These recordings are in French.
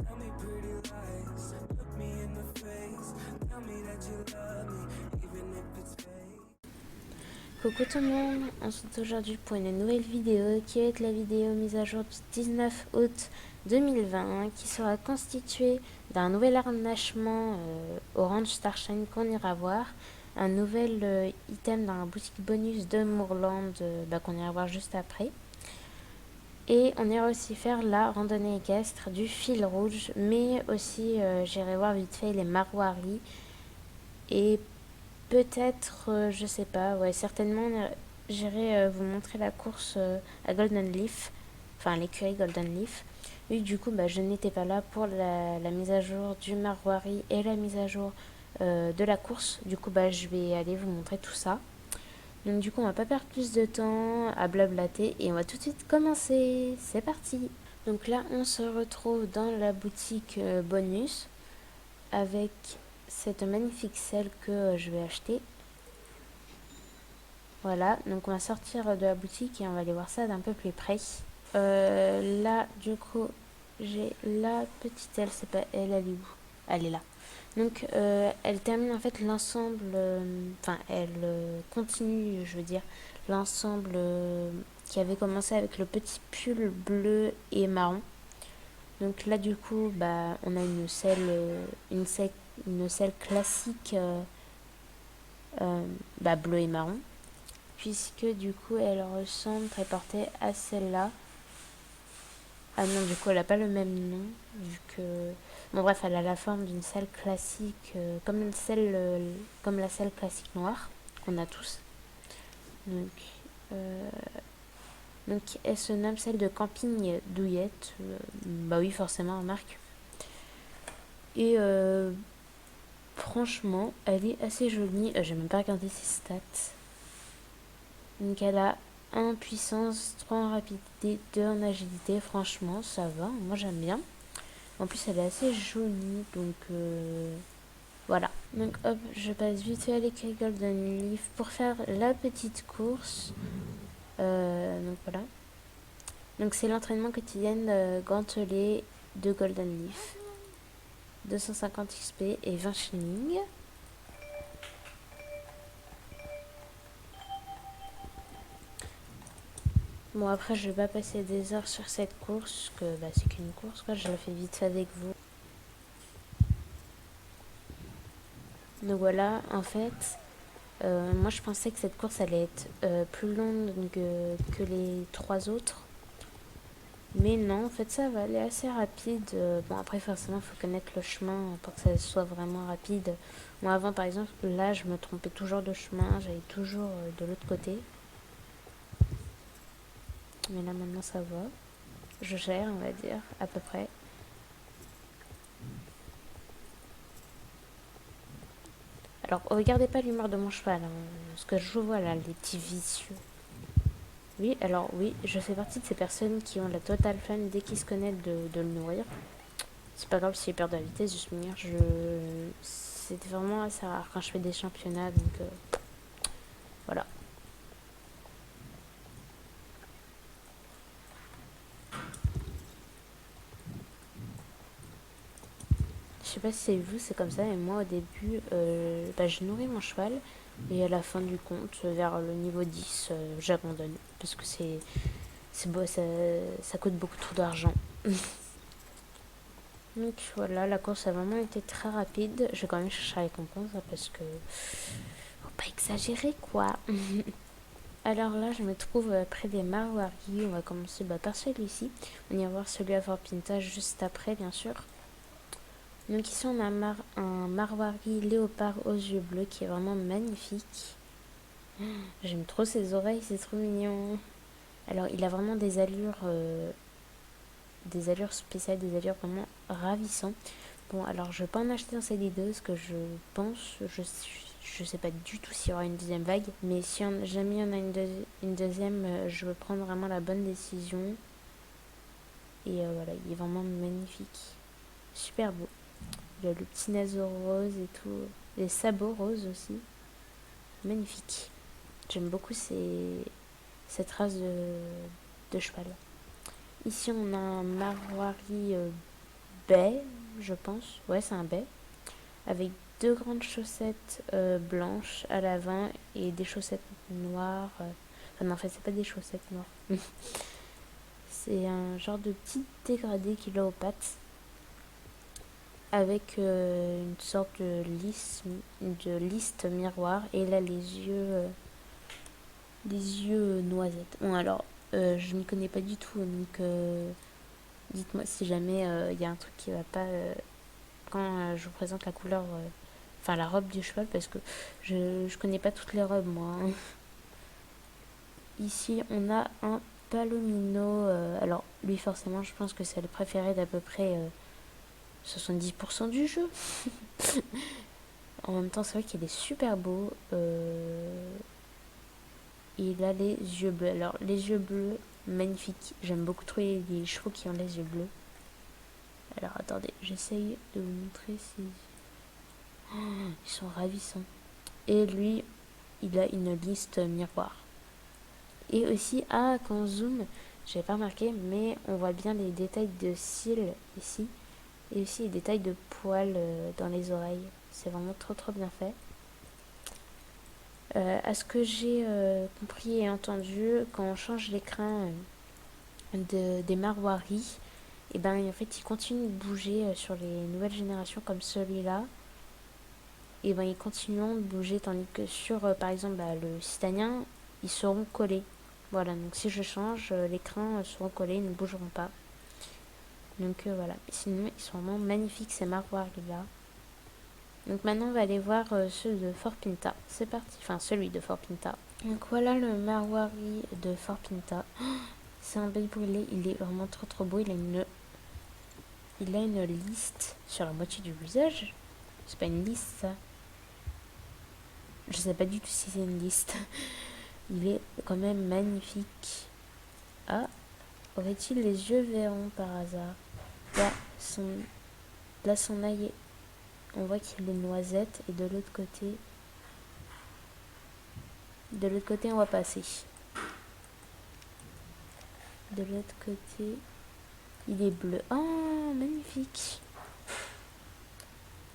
Tell me pretty lies, look me in the face. Tell me that you love me, even if it's fake. Coucou tout le monde, on se retrouve aujourd'hui pour une nouvelle vidéo qui va être la vidéo mise à jour du 19 août 2020 qui sera constituée d'un nouvel harnachement Orange Starshine qu'on ira voir, un nouvel item dans la boutique bonus de Moorland qu'on ira voir juste après. Et on ira aussi faire la randonnée équestre du fil rouge, mais aussi j'irai voir vite fait les Marwari et peut-être, je sais pas, ouais, certainement j'irai vous montrer la course à Golden Leaf, enfin l'écurie Golden Leaf. Et du coup, je n'étais pas là pour la mise à jour du Marwari et la mise à jour de la course. Du coup, je vais aller vous montrer tout ça. Donc du coup, on va pas perdre plus de temps à blablater et on va tout de suite commencer. C'est parti. Donc là, on se retrouve dans la boutique bonus avec cette magnifique selle que je vais acheter. Voilà, donc on va sortir de la boutique et on va aller voir ça d'un peu plus près. Là, du coup, j'ai la petite elle, c'est pas elle, elle est où? Elle est là. Donc, elle termine en fait l'ensemble, enfin, elle continue, je veux dire, l'ensemble qui avait commencé avec le petit pull bleu et marron. Donc là, du coup, on a une selle classique bleu et marron, puisque du coup elle ressemble très portée à celle-là. Ah non, du coup elle n'a pas le même nom, vu que... Bon bref, elle a la forme d'une selle classique, comme la selle classique noire, qu'on a tous. Donc, euh, donc elle se nomme celle de camping douillette. Bah oui, forcément, remarque. Et franchement, elle est assez jolie. J'ai même pas regardé ses stats. Donc elle a 1 en puissance, 3 en rapidité, 2 en agilité. Franchement, ça va. Moi, j'aime bien. En plus, elle est assez jolie. Donc, voilà. Donc, hop, je passe vite fait à l'écurie Golden Leaf pour faire la petite course. Donc, voilà. Donc, c'est l'entraînement quotidien gantelé de Golden Leaf. 250 XP et 20 shillings. Bon, après, je vais pas passer des heures sur cette course, que c'est qu'une course, quoi. Je la fais vite fait avec vous. Donc voilà, en fait, moi je pensais que cette course allait être plus longue que les 3 autres. Mais non, en fait ça va aller assez rapide. Bon après forcément il faut connaître le chemin pour que ça soit vraiment rapide. Moi avant par exemple, là je me trompais toujours de chemin, j'allais toujours de l'autre côté. Mais là maintenant ça va. Je gère on va dire, à peu près. Alors regardez pas l'humeur de mon cheval, hein, ce que je vois là, les petits vicieux. Oui, alors oui, je fais partie de ces personnes qui ont la totale flemme dès qu'ils se connaissent de le nourrir. C'est pas grave s'il perd de la vitesse, juste me dire, c'était vraiment assez rare quand je fais des championnats, donc voilà. Je sais pas si c'est vous, c'est comme ça, et moi au début, je nourris mon cheval, et à la fin du compte, vers le niveau 10, j'abandonne, parce que c'est beau, ça coûte beaucoup trop d'argent. Donc voilà, la course a vraiment été très rapide. Je vais quand même chercher la récompense hein, parce que faut pas exagérer quoi. Alors là, je me trouve près des Marwari. On va commencer par celui-ci. On ira voir celui à Fort Pintage juste après, bien sûr. Donc ici, on a un Marwari léopard aux yeux bleus qui est vraiment magnifique. J'aime trop ses oreilles, c'est trop mignon. Alors, il a vraiment des allures spéciales, des allures vraiment ravissantes. Bon, alors je vais pas en acheter dans cette vidéo parce que je sais pas du tout s'il y aura une deuxième vague, mais si jamais il y en a une deuxième, je veux prendre vraiment la bonne décision. Et voilà, il est vraiment magnifique, super beau. Il a le petit naseau rose et tout, les sabots roses aussi, magnifique. J'aime beaucoup cette race de cheval. Ici on a un Marwari baie, je pense. Ouais, c'est un baie. Avec deux grandes chaussettes blanches à l'avant et des chaussettes noires. Enfin, non, en fait, c'est pas des chaussettes noires. C'est un genre de petit dégradé qu'il a aux pattes. Avec une sorte de liste miroir. Et il a les yeux noisettes. Bon, alors, je m'y connais pas du tout. Donc, dites-moi si jamais il y a un truc qui va pas quand je vous présente la couleur. Enfin, la robe du cheval, parce que je connais pas toutes les robes, moi. Hein. Ici, on a un Palomino. Alors, lui, forcément, je pense que c'est le préféré d'à peu près 70% du jeu. En même temps, c'est vrai qu'il est super beau. Il a les yeux bleus. Alors, les yeux bleus, magnifiques. J'aime beaucoup trop les chevaux qui ont les yeux bleus. Alors, attendez, j'essaye de vous montrer si... Oh, ils sont ravissants. Et lui, il a une liste miroir. Et aussi, quand on zoom, j'avais pas remarqué, mais on voit bien les détails de cils ici. Et aussi les détails de poils dans les oreilles. C'est vraiment trop trop bien fait. À ce que j'ai compris et entendu, quand on change l'écran des Marwari, et ben en fait il continue de bouger sur les nouvelles générations comme celui-là. Et ben ils continueront de bouger, tandis que sur par exemple le citanien, ils seront collés. Voilà, donc si je change, l'écran seront collés, ils ne bougeront pas. Donc voilà, sinon ils sont vraiment magnifiques ces Marwari là. Donc maintenant on va aller voir ceux de Fort Pinta. C'est parti, enfin celui de Fort Pinta. Donc voilà le Marwari de Fort Pinta. Oh, c'est un bail brûlé, il est vraiment trop trop beau. Il a une liste sur la moitié du visage. C'est pas une liste ça. Je sais pas du tout si c'est une liste. Il est quand même magnifique. Ah, aurait-il les yeux verrons par hasard? Là, son œil est... On voit qu'il est noisette et de l'autre côté... De l'autre côté, on va passer. De l'autre côté, il est bleu. Oh, magnifique.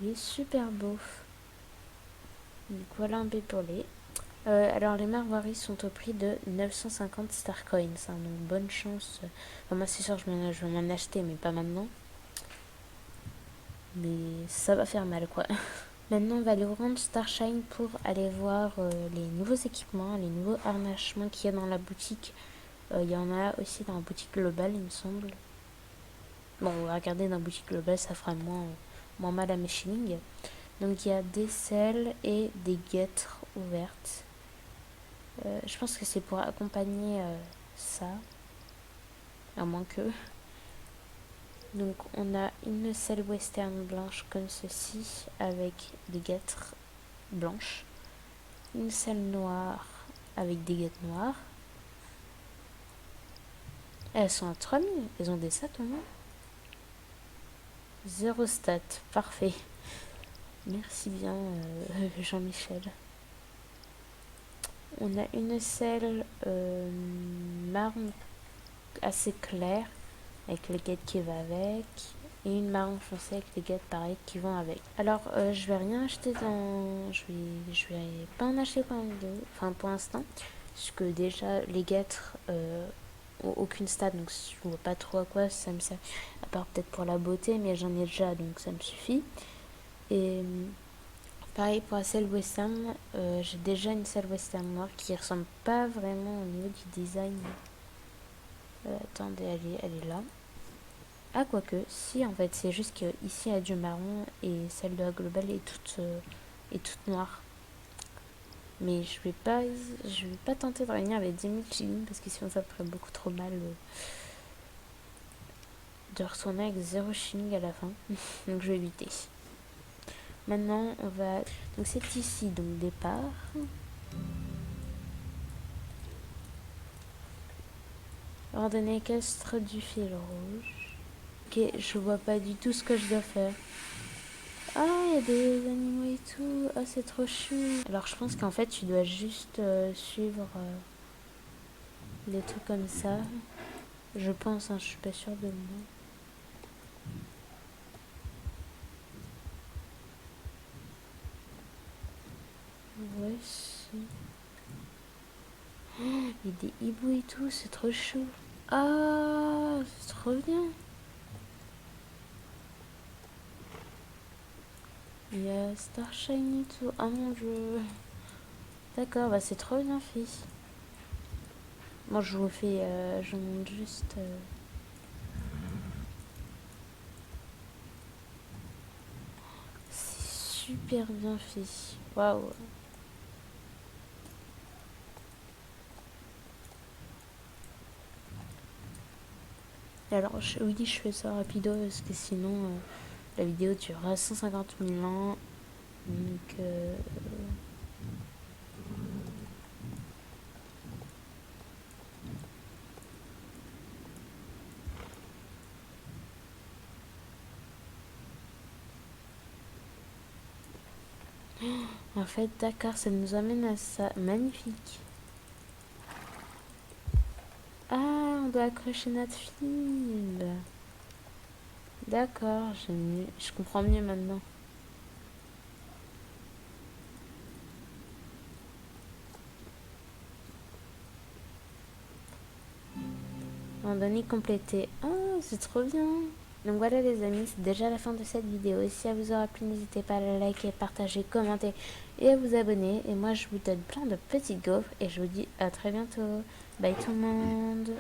Il est super beau. Donc voilà un pépolet. Alors les Marwaris sont au prix de 950 Star Coins. Hein, donc bonne chance. Enfin, moi c'est sûr je vais m'en acheter mais pas maintenant. Mais ça va faire mal quoi. Maintenant on va aller au Ranch Starshine pour aller voir les nouveaux équipements, les nouveaux harnachements qu'il y a dans la boutique. Il y en a aussi dans la boutique globale il me semble. Bon on va regarder dans la boutique globale, ça fera moins mal à mes shillings. Donc il y a des selles et des guêtres ouvertes. Je pense que c'est pour accompagner ça, à moins que. Donc on a une selle western blanche comme ceci, avec des guêtres blanches. Une selle noire avec des guêtres noires. Elles sont à 3000, elles ont des stats au moins. 0 stat, parfait. Merci bien Jean-Michel. On a une selle marron assez claire avec les guêtres qui va avec et une marron foncé avec les guêtres pareil qui vont avec. Alors je vais rien acheter je vais pas en acheter pour l'instant parce que déjà les guêtres ont aucune stat donc je vois pas trop à quoi ça me sert à part peut-être pour la beauté mais j'en ai déjà donc ça me suffit. Et pareil pour la selle western, j'ai déjà une selle western noire qui ressemble pas vraiment au niveau du design. Attendez, elle est là. Ah, quoique, si en fait, c'est juste que ici elle a du marron et celle de la globale est toute noire. Mais je vais pas tenter de revenir avec 10 000 shillings parce que sinon ça ferait beaucoup trop mal de retourner avec 0 shilling à la fin. Donc je vais éviter. Maintenant, on va... Donc c'est ici, donc départ. Randonnée équestre du fil rouge. Ok, je vois pas du tout ce que je dois faire. Ah, il y a des animaux et tout. Ah, c'est trop chou. Alors, je pense qu'en fait, tu dois juste suivre des trucs comme ça. Je pense, hein, je suis pas sûre de moi. avec des hiboux et tout, c'est trop chou. Ah, c'est trop bien. Il y a Starshine et tout. Ah mon dieu. D'accord, bah c'est trop bien fait. Moi je vous fais, je vous montre juste. C'est super bien fait. Waouh. Et alors, oui, je fais ça rapido parce que sinon la vidéo durera 150 000 ans. Donc, en fait, d'accord, ça nous amène à ça. Magnifique. Ah, on doit accrocher notre fil. D'accord, je comprends mieux maintenant. Randonnée complétée. Oh, c'est trop bien. Donc voilà les amis, c'est déjà la fin de cette vidéo. Et si elle vous aura plu, n'hésitez pas à la liker, partager, commenter et à vous abonner. Et moi, je vous donne plein de petits gaufres et je vous dis à très bientôt. Bye tout le monde.